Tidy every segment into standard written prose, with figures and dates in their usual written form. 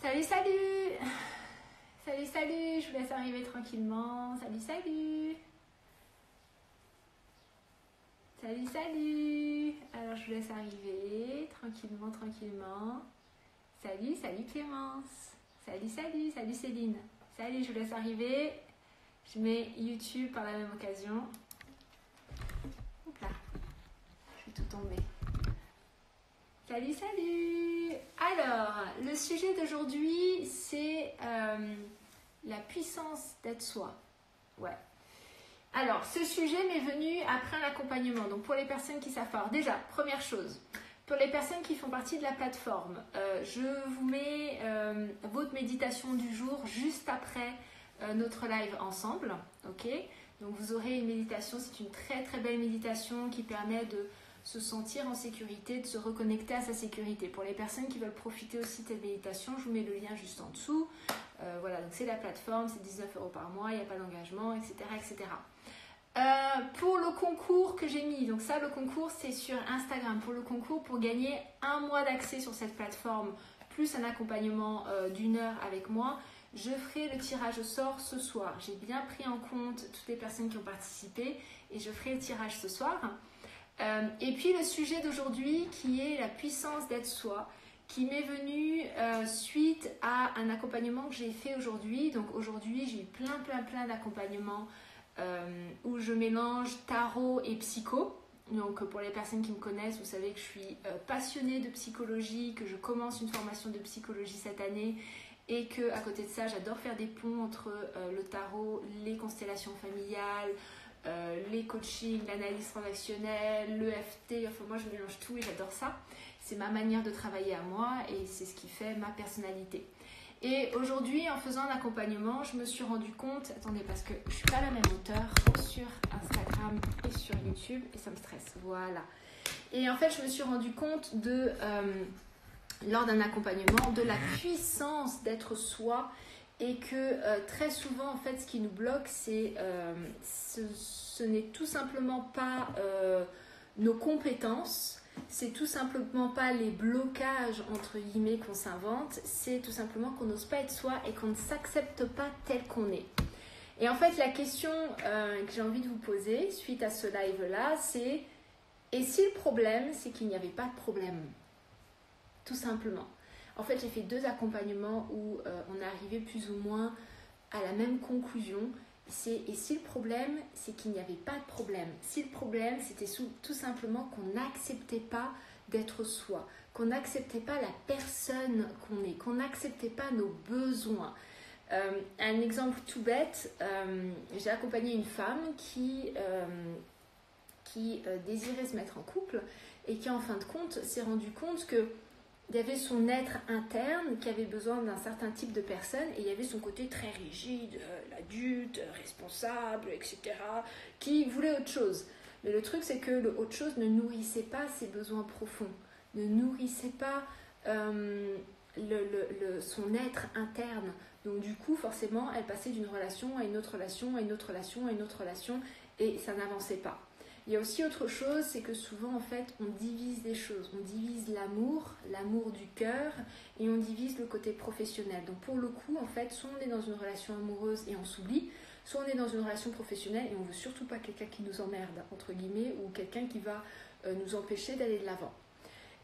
Salut, salut! Salut, salut! Je vous laisse arriver tranquillement. Salut, salut! Salut, salut! Alors, je vous laisse arriver tranquillement, tranquillement. Salut, salut Clémence! Salut, salut! Salut Céline! Salut, je vous laisse arriver. Je mets YouTube par la même occasion. Hop là! Je vais tout tomber. Salut, salut! Alors, le sujet d'aujourd'hui, c'est la puissance d'être soi. Ouais. Alors, ce sujet m'est venu après un accompagnement. Donc, pour les personnes qui savent pas. Alors, déjà, première chose, pour les personnes qui font partie de la plateforme, je vous mets votre méditation du jour juste après notre live ensemble. Ok? Donc, vous aurez une méditation. C'est une très, très belle méditation qui permet de se sentir en sécurité, de se reconnecter à sa sécurité. Pour les personnes qui veulent profiter aussi de cette méditation, je vous mets le lien juste en dessous. Voilà, donc c'est la plateforme, c'est 19 € par mois, il n'y a pas d'engagement, etc. etc. Pour le concours que j'ai mis, donc ça, le concours, c'est sur Instagram. Pour le concours, pour gagner un mois d'accès sur cette plateforme, plus un accompagnement d'1 heure avec moi, je ferai le tirage au sort ce soir. J'ai bien pris en compte toutes les personnes qui ont participé et je ferai le tirage ce soir. Et puis le sujet d'aujourd'hui qui est la puissance d'être soi, qui m'est venu suite à un accompagnement que j'ai fait aujourd'hui. Donc aujourd'hui j'ai eu plein d'accompagnements où je mélange tarot et psycho. Donc pour les personnes qui me connaissent, vous savez que je suis passionnée de psychologie, que je commence une formation de psychologie cette année et que à côté de ça j'adore faire des ponts entre le tarot, les constellations familiales, les coachings, l'analyse transactionnelle, l'EFT, enfin moi je mélange tout et j'adore ça. C'est ma manière de travailler à moi et c'est ce qui fait ma personnalité. Et aujourd'hui, en faisant un accompagnement, je me suis rendu compte, attendez parce que je suis pas à la même hauteur sur Instagram et sur YouTube et ça me stresse, voilà. Et en fait, je me suis rendu compte lors d'un accompagnement de la puissance d'être soi. Et que très souvent, en fait, ce qui nous bloque, ce n'est tout simplement pas nos compétences, c'est tout simplement pas les blocages, entre guillemets, qu'on s'invente, c'est tout simplement qu'on n'ose pas être soi et qu'on ne s'accepte pas tel qu'on est. Et en fait, la question que j'ai envie de vous poser, suite à ce live-là, c'est « Et si le problème, c'est qu'il n'y avait pas de problème ?» Tout simplement. En fait, j'ai fait 2 accompagnements où on est arrivé plus ou moins à la même conclusion. Et si le problème, c'est qu'il n'y avait pas de problème. Si le problème, c'était tout simplement qu'on n'acceptait pas d'être soi, qu'on n'acceptait pas la personne qu'on est, qu'on n'acceptait pas nos besoins. Un exemple tout bête, j'ai accompagné une femme qui désirait se mettre en couple et qui, en fin de compte, s'est rendu compte que il y avait son être interne qui avait besoin d'un certain type de personne et il y avait son côté très rigide, l'adulte, responsable, etc. qui voulait autre chose. Mais le truc, c'est que le autre chose ne nourrissait pas ses besoins profonds, ne nourrissait pas son être interne. Donc du coup, forcément, elle passait d'une relation à une autre relation, à une autre relation, à une autre relation et ça n'avançait pas. Il y a aussi autre chose, c'est que souvent en fait on divise les choses, on divise l'amour du cœur et on divise le côté professionnel. Donc pour le coup en fait, soit on est dans une relation amoureuse et on s'oublie, soit on est dans une relation professionnelle et on veut surtout pas quelqu'un qui nous emmerde entre guillemets ou quelqu'un qui va nous empêcher d'aller de l'avant.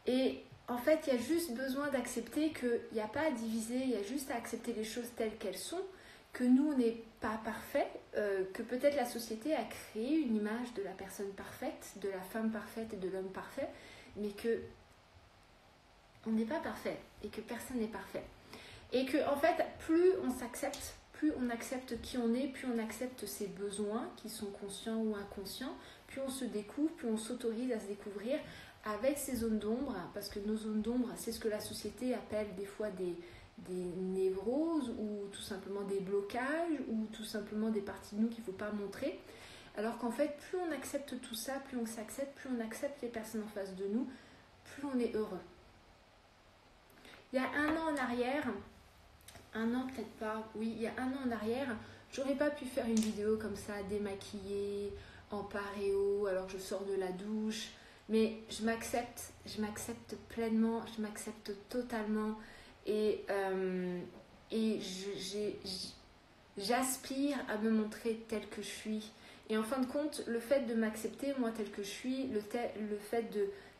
Et en fait il y a juste besoin d'accepter qu'il n'y a pas à diviser, il y a juste à accepter les choses telles qu'elles sont, que nous on n'est pas parfait, que peut-être la société a créé une image de la personne parfaite, de la femme parfaite et de l'homme parfait, mais que on n'est pas parfait et que personne n'est parfait. Et que en fait, plus on s'accepte, plus on accepte qui on est, plus on accepte ses besoins qui sont conscients ou inconscients, plus on se découvre, plus on s'autorise à se découvrir avec ses zones d'ombre, parce que nos zones d'ombre, c'est ce que la société appelle des fois des névroses ou tout simplement des blocages ou tout simplement des parties de nous qu'il ne faut pas montrer. Alors qu'en fait, plus on accepte tout ça, plus on s'accepte, plus on accepte les personnes en face de nous, plus on est heureux. Il y a 1 an en arrière, 1 an peut-être pas, oui, il y a 1 an en arrière, j'aurais pas pu faire une vidéo comme ça, démaquillée, en paréo, alors que je sors de la douche, mais je m'accepte pleinement, je m'accepte totalement. Et, j'aspire à me montrer telle que je suis. Et en fin de compte, le fait de m'accepter moi telle que je suis, le fait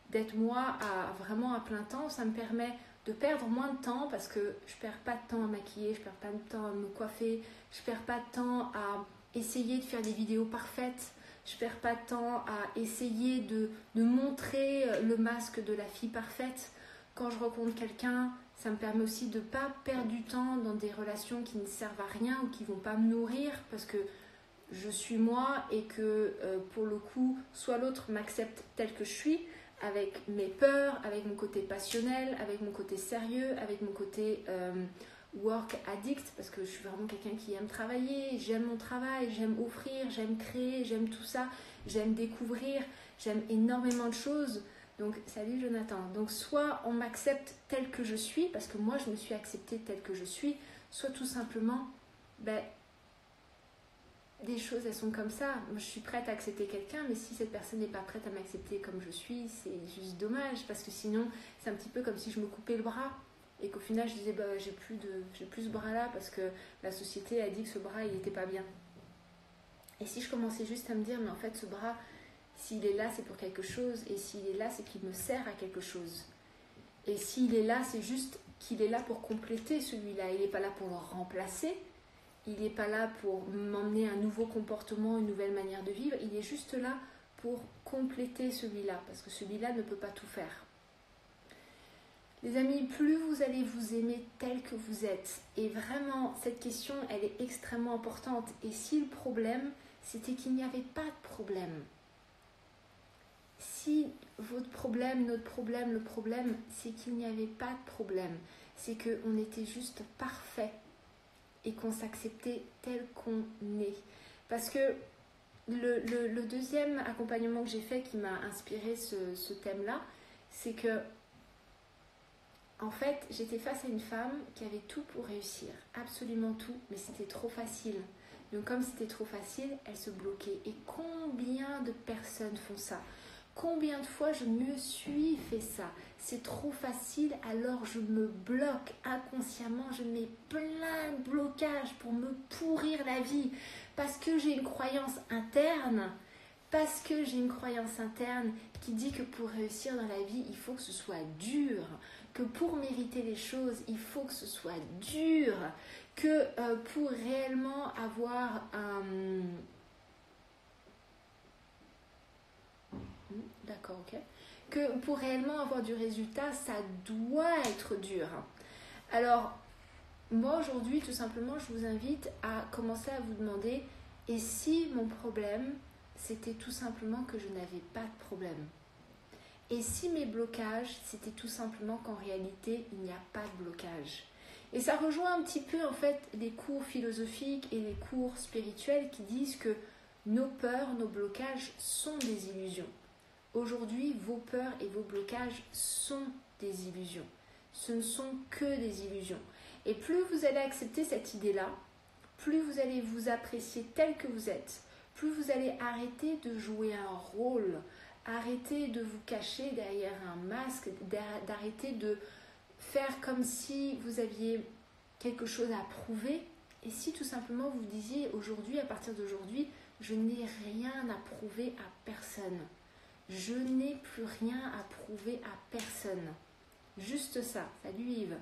d'être moi vraiment à plein temps, ça me permet de perdre moins de temps parce que je perds pas de temps à maquiller, je perds pas de temps à me coiffer, je perds pas de temps à essayer de faire des vidéos parfaites, je perds pas de temps à essayer de montrer le masque de la fille parfaite. Quand je rencontre quelqu'un, ça me permet aussi de ne pas perdre du temps dans des relations qui ne servent à rien ou qui ne vont pas me nourrir parce que je suis moi et que pour le coup, soit l'autre m'accepte tel que je suis, avec mes peurs, avec mon côté passionnel, avec mon côté sérieux, avec mon côté work addict, parce que je suis vraiment quelqu'un qui aime travailler, j'aime mon travail, j'aime offrir, j'aime créer, j'aime tout ça, j'aime découvrir, j'aime énormément de choses. Donc, salut Jonathan. Donc, soit on m'accepte tel que je suis, parce que moi je me suis acceptée telle que je suis, soit tout simplement, des choses elles sont comme ça. Moi, je suis prête à accepter quelqu'un, mais si cette personne n'est pas prête à m'accepter comme je suis, c'est juste dommage, parce que sinon, c'est un petit peu comme si je me coupais le bras et qu'au final je disais j'ai plus ce bras là parce que la société a dit que ce bras il n'était pas bien. Et si je commençais juste à me dire mais en fait ce bras, s'il est là, c'est pour quelque chose. Et s'il est là, c'est qu'il me sert à quelque chose. Et s'il est là, c'est juste qu'il est là pour compléter celui-là. Il n'est pas là pour le remplacer. Il n'est pas là pour m'emmener un nouveau comportement, une nouvelle manière de vivre. Il est juste là pour compléter celui-là. Parce que celui-là ne peut pas tout faire. Les amis, plus vous allez vous aimer tel que vous êtes. Et vraiment, cette question, elle est extrêmement importante. Et si le problème, c'était qu'il n'y avait pas de problème. Si votre problème, notre problème, le problème, c'est qu'il n'y avait pas de problème, c'est qu'on était juste parfait et qu'on s'acceptait tel qu'on est. Parce que le deuxième accompagnement que j'ai fait qui m'a inspiré ce thème-là, c'est que en fait, j'étais face à une femme qui avait tout pour réussir, absolument tout, mais c'était trop facile. Donc comme c'était trop facile, elle se bloquait. Et combien de personnes font ça ? Combien de fois je me suis fait ça? C'est trop facile, alors je me bloque inconsciemment, je mets plein de blocages pour me pourrir la vie parce que j'ai une croyance interne, qui dit que pour réussir dans la vie, il faut que ce soit dur, que pour mériter les choses, il faut que ce soit dur, que pour réellement avoir un... D'accord, ok. Que pour réellement avoir du résultat, ça doit être dur. Alors, moi aujourd'hui, tout simplement, je vous invite à commencer à vous demander, et si mon problème, c'était tout simplement que je n'avais pas de problème? Et si mes blocages, c'était tout simplement qu'en réalité, il n'y a pas de blocage? Et ça rejoint un petit peu en fait les cours philosophiques et les cours spirituels qui disent que nos peurs, nos blocages sont des illusions. Aujourd'hui, vos peurs et vos blocages sont des illusions. Ce ne sont que des illusions. Et plus vous allez accepter cette idée-là, plus vous allez vous apprécier tel que vous êtes, plus vous allez arrêter de jouer un rôle, arrêter de vous cacher derrière un masque, d'arrêter de faire comme si vous aviez quelque chose à prouver. Et si tout simplement vous disiez aujourd'hui, à partir d'aujourd'hui, je n'ai rien à prouver à personne. Je n'ai plus rien à prouver à personne. Juste ça. Salut Yves.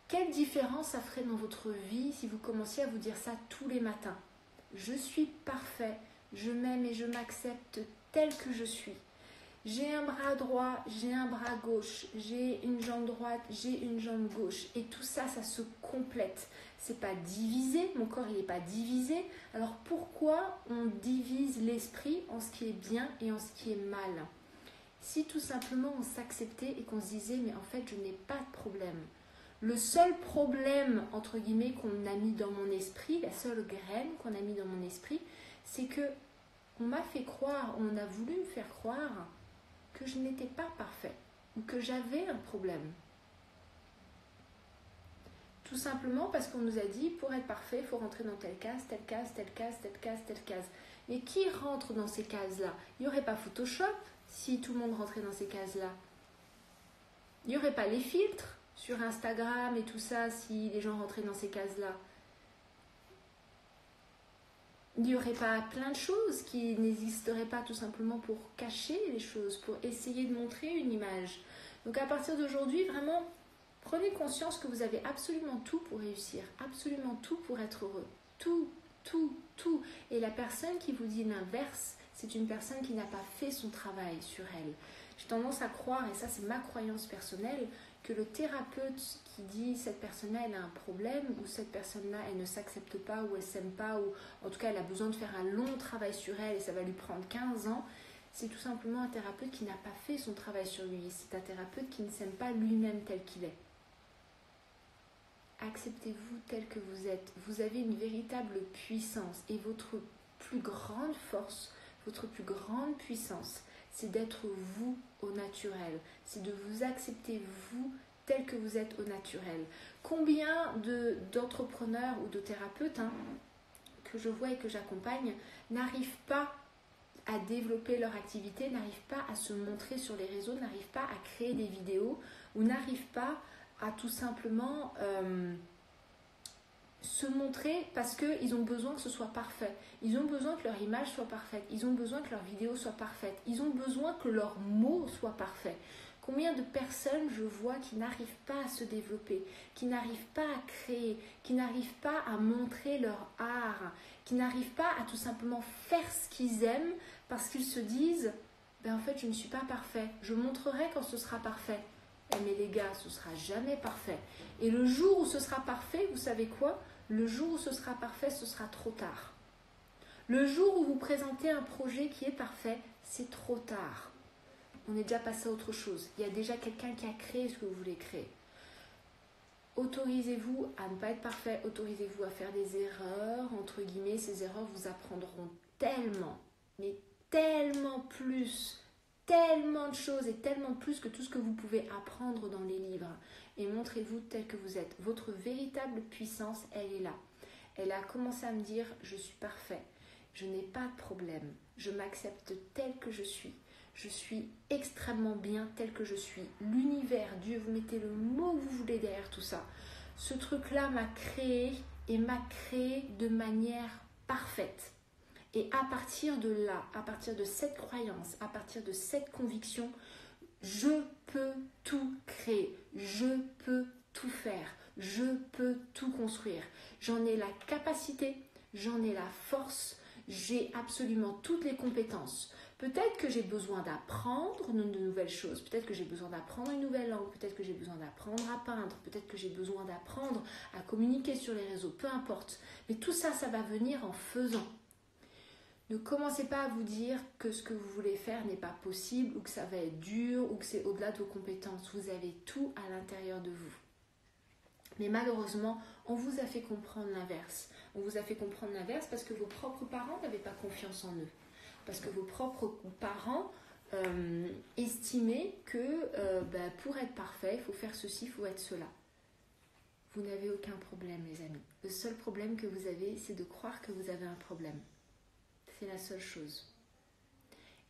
Quelle différence ça ferait dans votre vie si vous commenciez à vous dire ça tous les matins? Je suis parfait, je m'aime et je m'accepte tel que je suis. J'ai un bras droit, j'ai un bras gauche, j'ai une jambe droite, j'ai une jambe gauche. Et tout ça, ça se complète. C'est pas divisé, mon corps il n'est pas divisé. Alors pourquoi on divise l'esprit en ce qui est bien et en ce qui est mal? Si tout simplement on s'acceptait et qu'on se disait mais en fait je n'ai pas de problème. Le seul problème entre guillemets qu'on a mis dans mon esprit, la seule graine qu'on a mis dans mon esprit, c'est que on m'a fait croire, on a voulu me faire croire que je n'étais pas parfait ou que j'avais un problème. Tout simplement parce qu'on nous a dit, pour être parfait, il faut rentrer dans telle case, telle case, telle case, telle case, telle case. Mais qui rentre dans ces cases-là? Il n'y aurait pas Photoshop si tout le monde rentrait dans ces cases-là. Il n'y aurait pas les filtres sur Instagram et tout ça, si les gens rentraient dans ces cases-là? Il n'y aurait pas plein de choses qui n'existeraient pas tout simplement pour cacher les choses, pour essayer de montrer une image. Donc à partir d'aujourd'hui, vraiment, prenez conscience que vous avez absolument tout pour réussir, absolument tout pour être heureux. Tout, tout, tout. Et la personne qui vous dit l'inverse, c'est une personne qui n'a pas fait son travail sur elle. J'ai tendance à croire, et ça c'est ma croyance personnelle, que le thérapeute qui dit cette personne-là elle a un problème, ou cette personne-là elle ne s'accepte pas, ou elle s'aime pas, ou en tout cas elle a besoin de faire un long travail sur elle et ça va lui prendre 15 ans, c'est tout simplement un thérapeute qui n'a pas fait son travail sur lui. C'est un thérapeute qui ne s'aime pas lui-même tel qu'il est. Acceptez-vous tel que vous êtes. Vous avez une véritable puissance et votre plus grande force, votre plus grande puissance, c'est d'être vous au naturel. C'est de vous accepter vous tel que vous êtes au naturel. Combien d'entrepreneurs ou de thérapeutes que je vois et que j'accompagne n'arrivent pas à développer leur activité, n'arrivent pas à se montrer sur les réseaux, n'arrivent pas à créer des vidéos ou n'arrivent pas à tout simplement se montrer parce qu'ils ont besoin que ce soit parfait. Ils ont besoin que leur image soit parfaite. Ils ont besoin que leur vidéo soit parfaite. Ils ont besoin que leurs mots soient parfaits. Combien de personnes je vois qui n'arrivent pas à se développer, qui n'arrivent pas à créer, qui n'arrivent pas à montrer leur art, qui n'arrivent pas à tout simplement faire ce qu'ils aiment parce qu'ils se disent en fait je ne suis pas parfait, je montrerai quand ce sera parfait. Mais les gars, ce ne sera jamais parfait. Et le jour où ce sera parfait, vous savez quoi? Le jour où ce sera parfait, ce sera trop tard. Le jour où vous présentez un projet qui est parfait, c'est trop tard. On est déjà passé à autre chose. Il y a déjà quelqu'un qui a créé ce que vous voulez créer. Autorisez-vous à ne pas être parfait. Autorisez-vous à faire des erreurs, entre guillemets. Ces erreurs vous apprendront tellement, mais tellement plus, tellement de choses et tellement plus que tout ce que vous pouvez apprendre dans les livres. Et montrez-vous tel que vous êtes. Votre véritable puissance, elle est là. Elle a commencé à me dire, je suis parfait. Je n'ai pas de problème. Je m'accepte tel que je suis. Je suis extrêmement bien tel que je suis. L'univers, Dieu, vous mettez le mot que vous voulez derrière tout ça. Ce truc-là m'a créé et m'a créé de manière parfaite. Et à partir de là, à partir de cette croyance, à partir de cette conviction, je peux tout créer. Je peux tout faire. Je peux tout construire. J'en ai la capacité, j'en ai la force, j'ai absolument toutes les compétences. Peut-être que j'ai besoin d'apprendre de nouvelles choses, peut-être que j'ai besoin d'apprendre une nouvelle langue, peut-être que j'ai besoin d'apprendre à peindre, peut-être que j'ai besoin d'apprendre à communiquer sur les réseaux, peu importe. Mais tout ça, ça va venir en faisant. Ne commencez pas à vous dire que ce que vous voulez faire n'est pas possible ou que ça va être dur ou que c'est au-delà de vos compétences. Vous avez tout à l'intérieur de vous. Mais malheureusement, on vous a fait comprendre l'inverse. On vous a fait comprendre l'inverse parce que vos propres parents n'avaient pas confiance en eux. Parce que vos propres parents estimaient que pour être parfait, il faut faire ceci, il faut être cela. Vous n'avez aucun problème, les amis. Le seul problème que vous avez, c'est de croire que vous avez un problème. C'est la seule chose.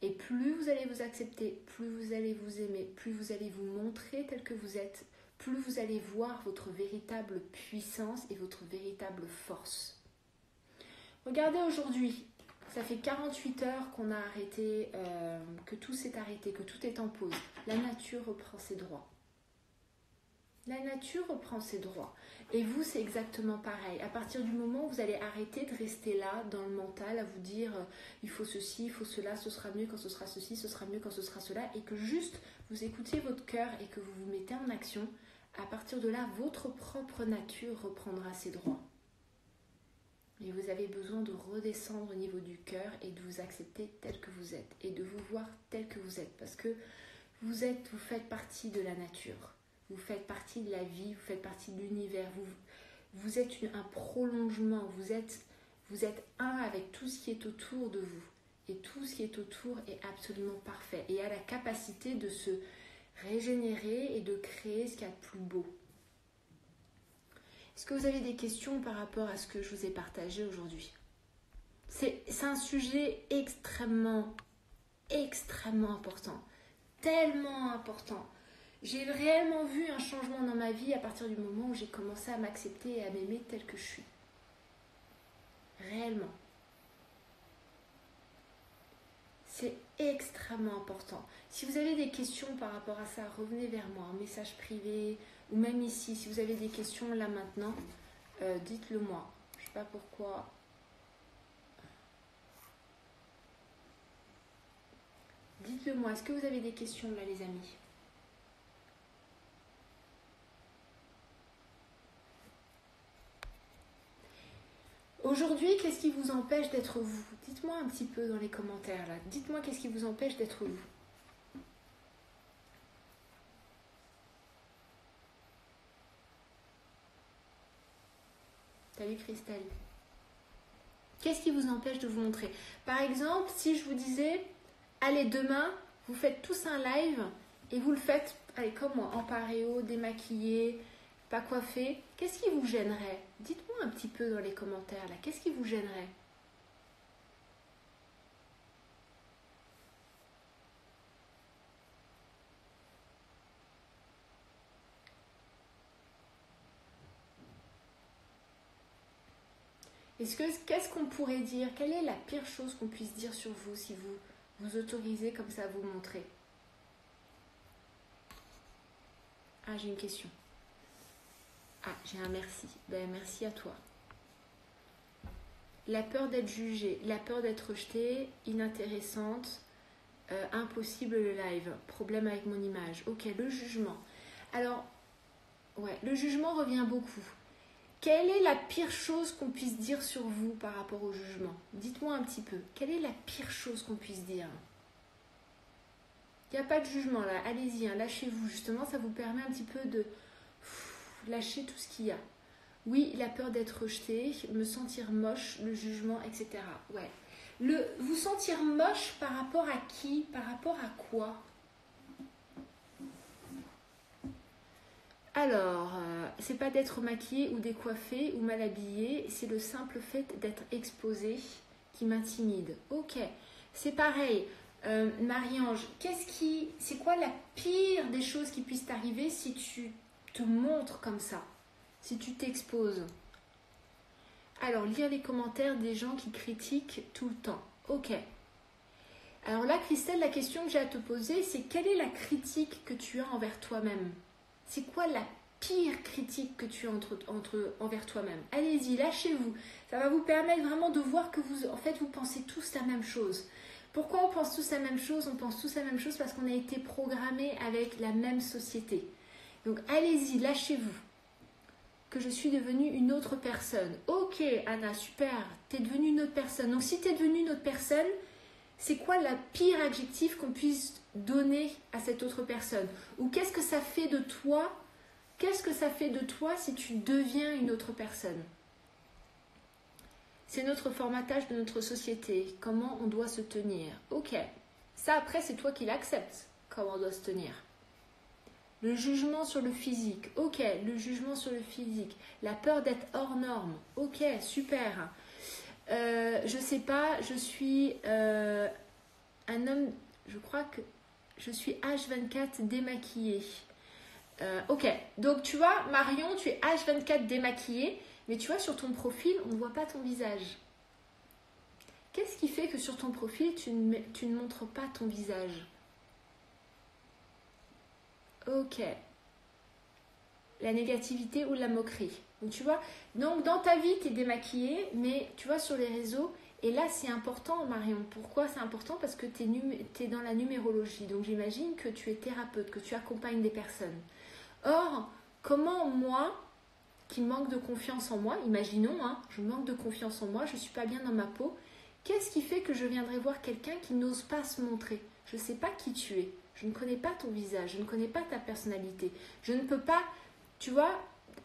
Et plus vous allez vous accepter, plus vous allez vous aimer, plus vous allez vous montrer tel que vous êtes, plus vous allez voir votre véritable puissance et votre véritable force. Regardez aujourd'hui, ça fait 48 heures qu'on a arrêté, que tout s'est arrêté, que tout est en pause. La nature reprend ses droits. La nature reprend ses droits. Et vous, c'est exactement pareil. À partir du moment où vous allez arrêter de rester là, dans le mental, à vous dire il faut ceci, il faut cela, ce sera mieux quand ce sera ceci, ce sera mieux quand ce sera cela, et que juste vous écoutiez votre cœur et que vous vous mettez en action, à partir de là, votre propre nature reprendra ses droits. Et vous avez besoin de redescendre au niveau du cœur et de vous accepter tel que vous êtes et de vous voir tel que vous êtes, parce que vous faites partie de la nature. Vous faites partie de la vie, vous faites partie de l'univers, vous êtes un prolongement, vous êtes un avec tout ce qui est autour de vous. Et tout ce qui est autour est absolument parfait et a la capacité de se régénérer et de créer ce qu'il y a de plus beau. Est-ce que vous avez des questions par rapport à ce que je vous ai partagé aujourd'hui? C'est un sujet extrêmement, extrêmement important, tellement important. J'ai réellement vu un changement dans ma vie à partir du moment où j'ai commencé à m'accepter et à m'aimer telle que je suis. Réellement. C'est extrêmement important. Si vous avez des questions par rapport à ça, revenez vers moi, en message privé ou même ici. Si vous avez des questions là maintenant, dites-le moi. Je ne sais pas pourquoi. Dites-le moi. Est-ce que vous avez des questions là, les amis? Aujourd'hui, qu'est-ce qui vous empêche d'être vous? Dites-moi un petit peu dans les commentaires là. Dites-moi qu'est-ce qui vous empêche d'être vous. Salut Christelle. Qu'est-ce qui vous empêche de vous montrer? Par exemple, si je vous disais, allez, demain, vous faites tous un live et vous le faites, allez, comme moi, en paréo, démaquillé, pas coiffé, qu'est-ce qui vous gênerait? Dites-moi un petit peu dans les commentaires là, qu'est-ce qui vous gênerait? Qu'est-ce qu'on pourrait dire? Quelle est la pire chose qu'on puisse dire sur vous si vous vous autorisez comme ça à vous montrer? Ah, j'ai une question. Ah, j'ai un merci. Ben, merci à toi. La peur d'être jugée, la peur d'être rejetée, inintéressante, impossible le live, problème avec mon image. Ok, le jugement. Alors, ouais, le jugement revient beaucoup. Quelle est la pire chose qu'on puisse dire sur vous par rapport au jugement? Dites-moi un petit peu. Quelle est la pire chose qu'on puisse dire? Il n'y a pas de jugement là. Allez-y, hein, lâchez-vous. Justement, ça vous permet un petit peu de lâcher tout ce qu'il y a. Oui, la peur d'être rejeté, me sentir moche, le jugement, etc. Ouais. Vous sentir moche par rapport à qui? Par rapport à quoi? Alors, c'est pas d'être maquillée ou décoiffée ou mal habillée, c'est le simple fait d'être exposée qui m'intimide. Ok, c'est pareil. Marie-Ange, c'est quoi la pire des choses qui puissent t'arriver si tu te montres comme ça, si tu t'exposes? Alors, lire les commentaires des gens qui critiquent tout le temps. Ok. Alors là, Christelle, la question que j'ai à te poser, c'est quelle est la critique que tu as envers toi-même? C'est quoi la pire critique que tu as envers toi-même? Allez-y, lâchez-vous. Ça va vous permettre vraiment de voir que vous pensez tous la même chose. Pourquoi on pense tous la même chose? On pense tous la même chose parce qu'on a été programmés avec la même société. Donc allez-y, lâchez-vous. Que je suis devenue une autre personne. Ok, Anna, super, t'es devenue une autre personne. Donc si t'es devenue une autre personne, c'est quoi la pire adjectif qu'on puisse donner à cette autre personne? Ou qu'est-ce que ça fait de toi? Qu'est-ce que ça fait de toi si tu deviens une autre personne? C'est notre formatage de notre société. Comment on doit se tenir? Ok. Ça, après, c'est toi qui l'acceptes. Comment on doit se tenir. Le jugement sur le physique. Ok, le jugement sur le physique. La peur d'être hors norme. Ok, super. Je sais pas, je suis un homme, je crois que je suis H24 démaquillée. Ok, donc tu vois, Marion, tu es H24 démaquillée, mais tu vois, sur ton profil, on ne voit pas ton visage. Qu'est-ce qui fait que sur ton profil, tu ne montres pas ton visage? Ok. La négativité ou la moquerie. Donc tu vois, donc dans ta vie, tu es démaquillée, mais tu vois, sur les réseaux, et là c'est important, Marion. Pourquoi c'est important? Parce que tu es dans la numérologie, donc j'imagine que tu es thérapeute, que tu accompagnes des personnes. Or, comment moi, qui manque de confiance en moi, imaginons, hein, je manque de confiance en moi, je ne suis pas bien dans ma peau, qu'est-ce qui fait que je viendrai voir quelqu'un qui n'ose pas se montrer? Je ne sais pas qui tu es, je ne connais pas ton visage, je ne connais pas ta personnalité, je ne peux pas, tu vois,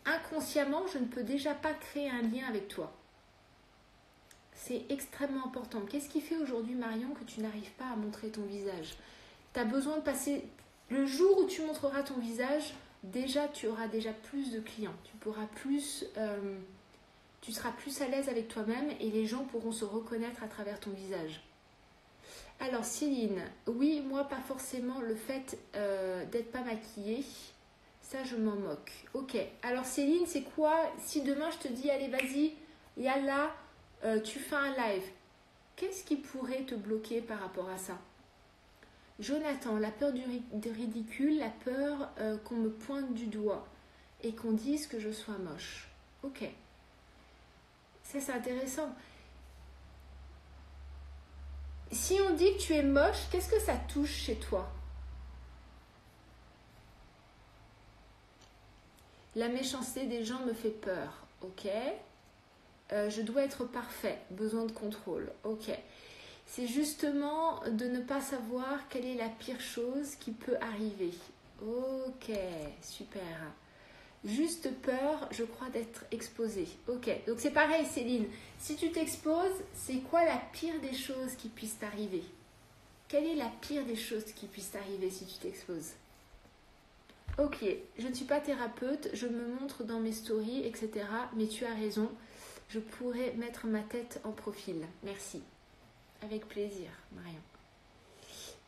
inconsciemment, je ne peux déjà pas créer un lien avec toi. C'est extrêmement important. Qu'est-ce qui fait aujourd'hui, Marion, que tu n'arrives pas à montrer ton visage? Tu as besoin de passer... Le jour où tu montreras ton visage, déjà, tu auras déjà plus de clients. Tu pourras plus... tu seras plus à l'aise avec toi-même et les gens pourront se reconnaître à travers ton visage. Alors Céline, oui, moi pas forcément le fait d'être pas maquillée, ça je m'en moque. Ok, alors Céline, c'est quoi si demain je te dis, allez vas-y, yallah, tu fais un live, qu'est-ce qui pourrait te bloquer par rapport à ça? Jonathan, la peur du ridicule, la peur qu'on me pointe du doigt et qu'on dise que je sois moche. Ok, ça c'est intéressant. Si on dit que tu es moche, qu'est-ce que ça touche chez toi? La méchanceté des gens me fait peur. Ok. Je dois être parfait. Besoin de contrôle. Ok. C'est justement de ne pas savoir quelle est la pire chose qui peut arriver. Ok. Super. Juste peur, je crois, d'être exposée. Ok. Donc c'est pareil, Céline. Si tu t'exposes, c'est quoi la pire des choses qui puissent t'arriver? Quelle est la pire des choses qui puissent t'arriver si tu t'exposes? Ok, je ne suis pas thérapeute, je me montre dans mes stories, etc. Mais tu as raison, je pourrais mettre ma tête en profil. Merci. Avec plaisir, Marion.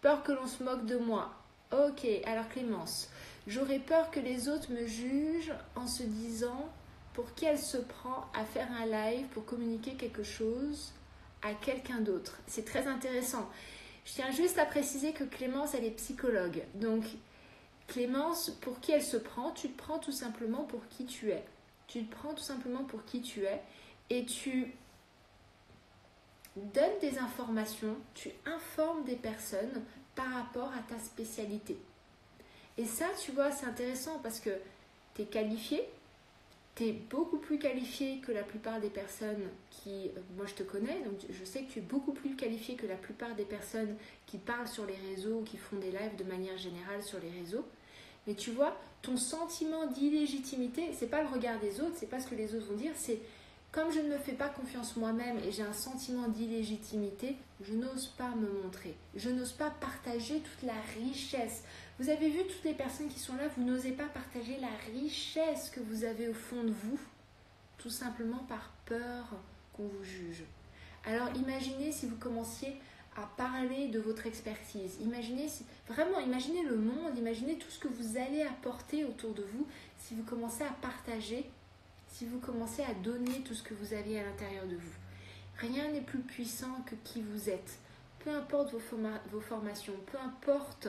Peur que l'on se moque de moi. Ok, alors Clémence, j'aurais peur que les autres me jugent en se disant pour qui elle se prend à faire un live pour communiquer quelque chose à quelqu'un d'autre. C'est très intéressant. Je tiens juste à préciser que Clémence, elle est psychologue. Donc, Clémence, pour qui elle se prend? Tu te prends tout simplement pour qui tu es. Tu te prends tout simplement pour qui tu es et tu donnes des informations, tu informes des personnes par rapport à ta spécialité. Et ça, tu vois, c'est intéressant parce que tu es qualifié, tu es beaucoup plus qualifié que la plupart des personnes qui... Moi, je te connais, donc je sais que tu es beaucoup plus qualifié que la plupart des personnes qui parlent sur les réseaux ou qui font des lives de manière générale sur les réseaux. Mais tu vois, ton sentiment d'illégitimité, c'est pas le regard des autres, c'est pas ce que les autres vont dire, c'est comme je ne me fais pas confiance moi-même et j'ai un sentiment d'illégitimité, je n'ose pas me montrer. Je n'ose pas partager toute la richesse. Vous avez vu toutes les personnes qui sont là, vous n'osez pas partager la richesse que vous avez au fond de vous, tout simplement par peur qu'on vous juge. Alors imaginez si vous commenciez à parler de votre expertise. Imaginez le monde, imaginez tout ce que vous allez apporter autour de vous si vous commencez à partager, si vous commencez à donner tout ce que vous avez à l'intérieur de vous. Rien n'est plus puissant que qui vous êtes. Peu importe vos formations, peu importe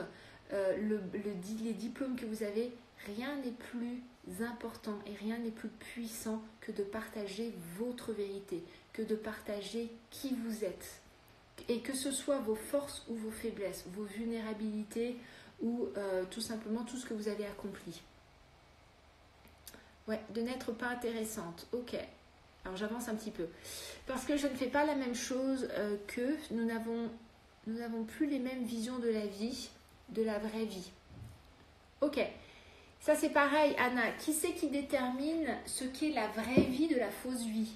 les diplômes que vous avez, rien n'est plus important et rien n'est plus puissant que de partager votre vérité, que de partager qui vous êtes. Et que ce soit vos forces ou vos faiblesses, vos vulnérabilités ou tout simplement tout ce que vous avez accompli. Ouais, de n'être pas intéressante. Ok. Alors j'avance un petit peu. Parce que je ne fais pas la même chose qu'eux. Nous n'avons plus les mêmes visions de la vie, de la vraie vie. Ok. Ça c'est pareil, Anna. Qui c'est qui détermine ce qu'est la vraie vie de la fausse vie?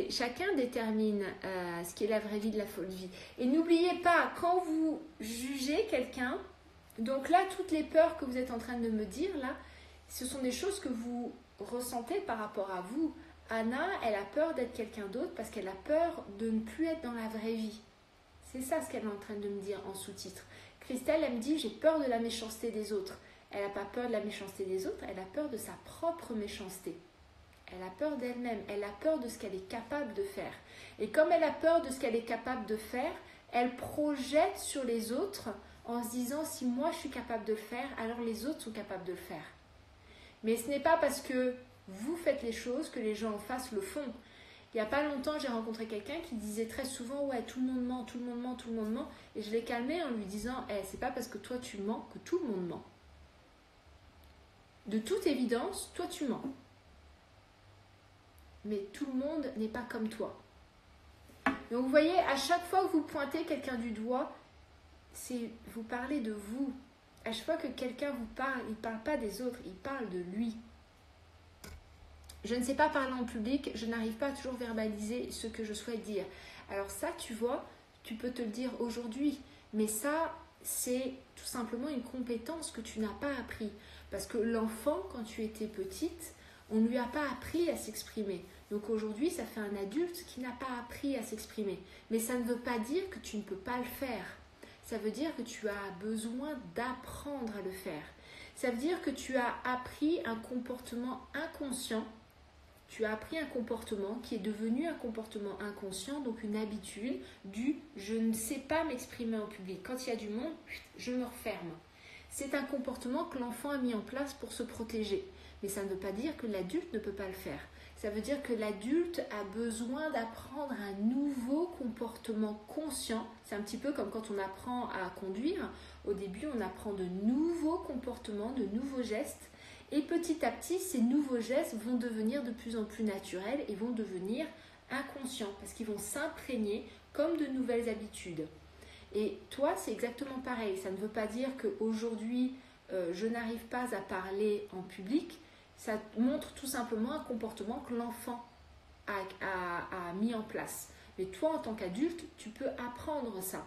Chacun détermine ce qui est la vraie vie de la fausse vie. Et n'oubliez pas, quand vous jugez quelqu'un, donc là, toutes les peurs que vous êtes en train de me dire, là, ce sont des choses que vous ressentez par rapport à vous. Anna, elle a peur d'être quelqu'un d'autre parce qu'elle a peur de ne plus être dans la vraie vie. C'est ça ce qu'elle est en train de me dire en sous-titre. Christelle, elle me dit, j'ai peur de la méchanceté des autres. Elle n'a pas peur de la méchanceté des autres, elle a peur de sa propre méchanceté. Elle a peur d'elle-même, elle a peur de ce qu'elle est capable de faire. Et comme elle a peur de ce qu'elle est capable de faire, elle projette sur les autres en se disant si moi je suis capable de le faire, alors les autres sont capables de le faire. Mais ce n'est pas parce que vous faites les choses que les gens en face le font. Il n'y a pas longtemps, j'ai rencontré quelqu'un qui disait très souvent ouais, tout le monde ment, tout le monde ment, tout le monde ment. Et je l'ai calmé en lui disant c'est pas parce que toi tu mens que tout le monde ment. De toute évidence, toi tu mens. Mais tout le monde n'est pas comme toi. Donc vous voyez, à chaque fois que vous pointez quelqu'un du doigt, c'est vous parlez de vous. À chaque fois que quelqu'un vous parle, il ne parle pas des autres, il parle de lui. Je ne sais pas parler en public, je n'arrive pas à toujours verbaliser ce que je souhaite dire. Alors ça, tu vois, tu peux te le dire aujourd'hui. Mais ça, c'est tout simplement une compétence que tu n'as pas appris. Parce que l'enfant, quand tu étais petite, On ne lui a pas appris à s'exprimer. Donc aujourd'hui, ça fait un adulte qui n'a pas appris à s'exprimer. Mais ça ne veut pas dire que tu ne peux pas le faire. Ça veut dire que tu as besoin d'apprendre à le faire. Ça veut dire que tu as appris un comportement inconscient. Tu as appris un comportement qui est devenu un comportement inconscient, donc une habitude du « je ne sais pas m'exprimer en public ». Quand il y a du monde, je me referme. C'est un comportement que l'enfant a mis en place pour se protéger. Mais ça ne veut pas dire que l'adulte ne peut pas le faire. Ça veut dire que l'adulte a besoin d'apprendre un nouveau comportement conscient. C'est un petit peu comme quand on apprend à conduire. Au début, on apprend de nouveaux comportements, de nouveaux gestes. Et petit à petit, ces nouveaux gestes vont devenir de plus en plus naturels et vont devenir inconscients parce qu'ils vont s'imprégner comme de nouvelles habitudes. Et toi, c'est exactement pareil. Ça ne veut pas dire qu'aujourd'hui, je n'arrive pas à parler en public. Ça montre tout simplement un comportement que l'enfant a mis en place. Mais toi, en tant qu'adulte, tu peux apprendre ça.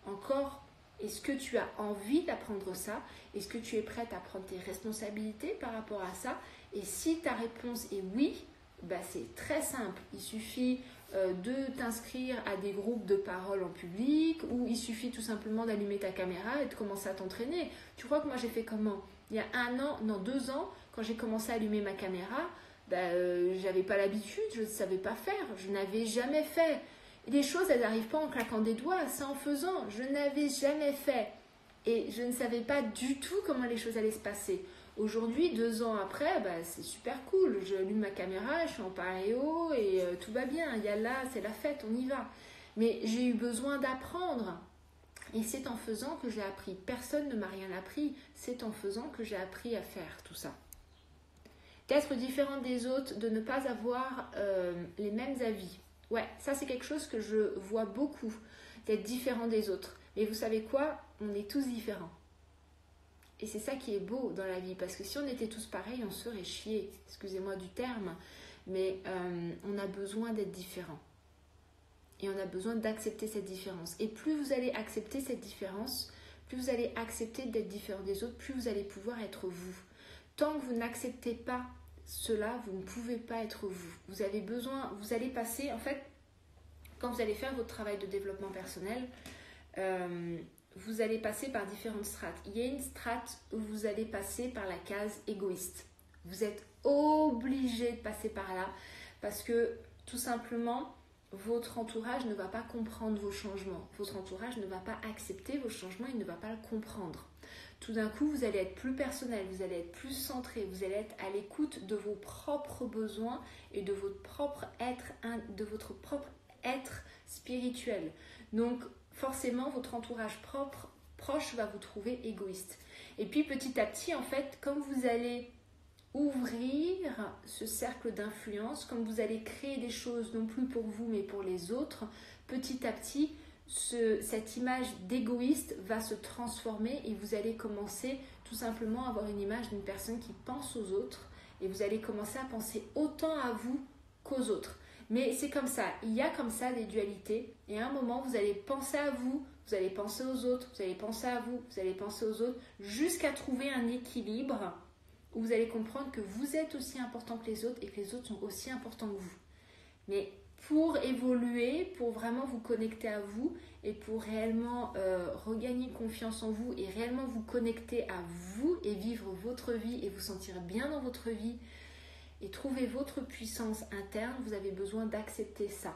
Encore, est-ce que tu as envie d'apprendre ça? Est-ce que tu es prête à prendre tes responsabilités par rapport à ça? Et si ta réponse est oui, c'est très simple. Il suffit de t'inscrire à des groupes de parole en public ou il suffit tout simplement d'allumer ta caméra et de commencer à t'entraîner. Tu crois que moi j'ai fait comment? Il y a 2 ans, quand j'ai commencé à allumer ma caméra, j'avais pas l'habitude, je ne savais pas faire, je n'avais jamais fait. Et les choses, elles n'arrivent pas en claquant des doigts, c'est en faisant. Je n'avais jamais fait. Et je ne savais pas du tout comment les choses allaient se passer. Aujourd'hui, 2 ans après, c'est super cool. Je allume ma caméra, je suis en paréo et tout va bien. Yallah, c'est la fête, on y va. Mais j'ai eu besoin d'apprendre. Et c'est en faisant que j'ai appris. Personne ne m'a rien appris. C'est en faisant que j'ai appris à faire tout ça. D'être différente des autres, de ne pas avoir les mêmes avis. Ouais, ça c'est quelque chose que je vois beaucoup, d'être différent des autres. Mais vous savez quoi? On est tous différents. Et c'est ça qui est beau dans la vie, parce que si on était tous pareils, on serait chier. Excusez-moi du terme, mais on a besoin d'être différents. Et on a besoin d'accepter cette différence. Et plus vous allez accepter cette différence, plus vous allez accepter d'être différent des autres, plus vous allez pouvoir être vous. Tant que vous n'acceptez pas cela, vous ne pouvez pas être vous. Vous avez besoin, vous allez passer, en fait, quand vous allez faire votre travail de développement personnel, vous allez passer par différentes strates. Il y a une strate où vous allez passer par la case égoïste. Vous êtes obligé de passer par là parce que tout simplement, votre entourage ne va pas comprendre vos changements. Votre entourage ne va pas accepter vos changements, il ne va pas le comprendre. Tout d'un coup, vous allez être plus personnel, vous allez être plus centré, vous allez être à l'écoute de vos propres besoins et de votre propre être spirituel. Donc, forcément, votre entourage proche va vous trouver égoïste. Et puis, petit à petit, en fait, comme vous allez ouvrir ce cercle d'influence, comme vous allez créer des choses non plus pour vous, mais pour les autres, petit à petit, cette image d'égoïste va se transformer et vous allez commencer tout simplement à avoir une image d'une personne qui pense aux autres et vous allez commencer à penser autant à vous qu'aux autres. Mais c'est comme ça, il y a comme ça des dualités et à un moment vous allez penser à vous, vous allez penser aux autres, vous allez penser à vous, vous allez penser aux autres jusqu'à trouver un équilibre où vous allez comprendre que vous êtes aussi important que les autres et que les autres sont aussi importants que vous. Mais pour évoluer, pour vraiment vous connecter à vous et pour réellement regagner confiance en vous et réellement vous connecter à vous et vivre votre vie et vous sentir bien dans votre vie et trouver votre puissance interne, vous avez besoin d'accepter ça.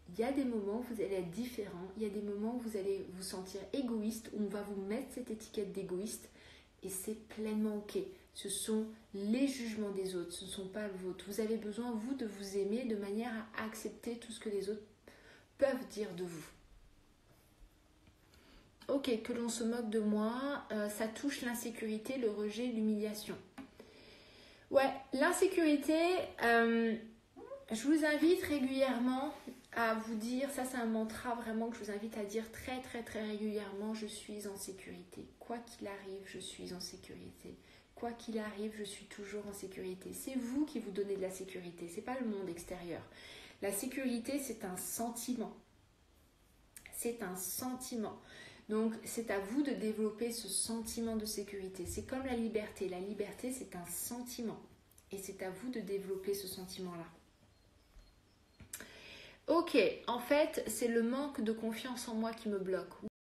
Il y a des moments où vous allez être différent, il y a des moments où vous allez vous sentir égoïste, où on va vous mettre cette étiquette d'égoïste et c'est pleinement ok. Ce sont les jugements des autres, ce ne sont pas le vôtre. Vous avez besoin, vous, de vous aimer de manière à accepter tout ce que les autres peuvent dire de vous. Ok, que l'on se moque de moi, ça touche l'insécurité, le rejet, l'humiliation. Ouais, l'insécurité, je vous invite régulièrement à vous dire, ça c'est un mantra vraiment que je vous invite à dire très très très régulièrement, je suis en sécurité. Quoi qu'il arrive, je suis en sécurité. Quoi qu'il arrive, je suis toujours en sécurité. C'est vous qui vous donnez de la sécurité, c'est pas le monde extérieur. La sécurité, c'est un sentiment. C'est un sentiment. Donc, c'est à vous de développer ce sentiment de sécurité. C'est comme la liberté. La liberté, c'est un sentiment. Et c'est à vous de développer ce sentiment-là. Ok, en fait, c'est le manque de confiance en moi qui me bloque.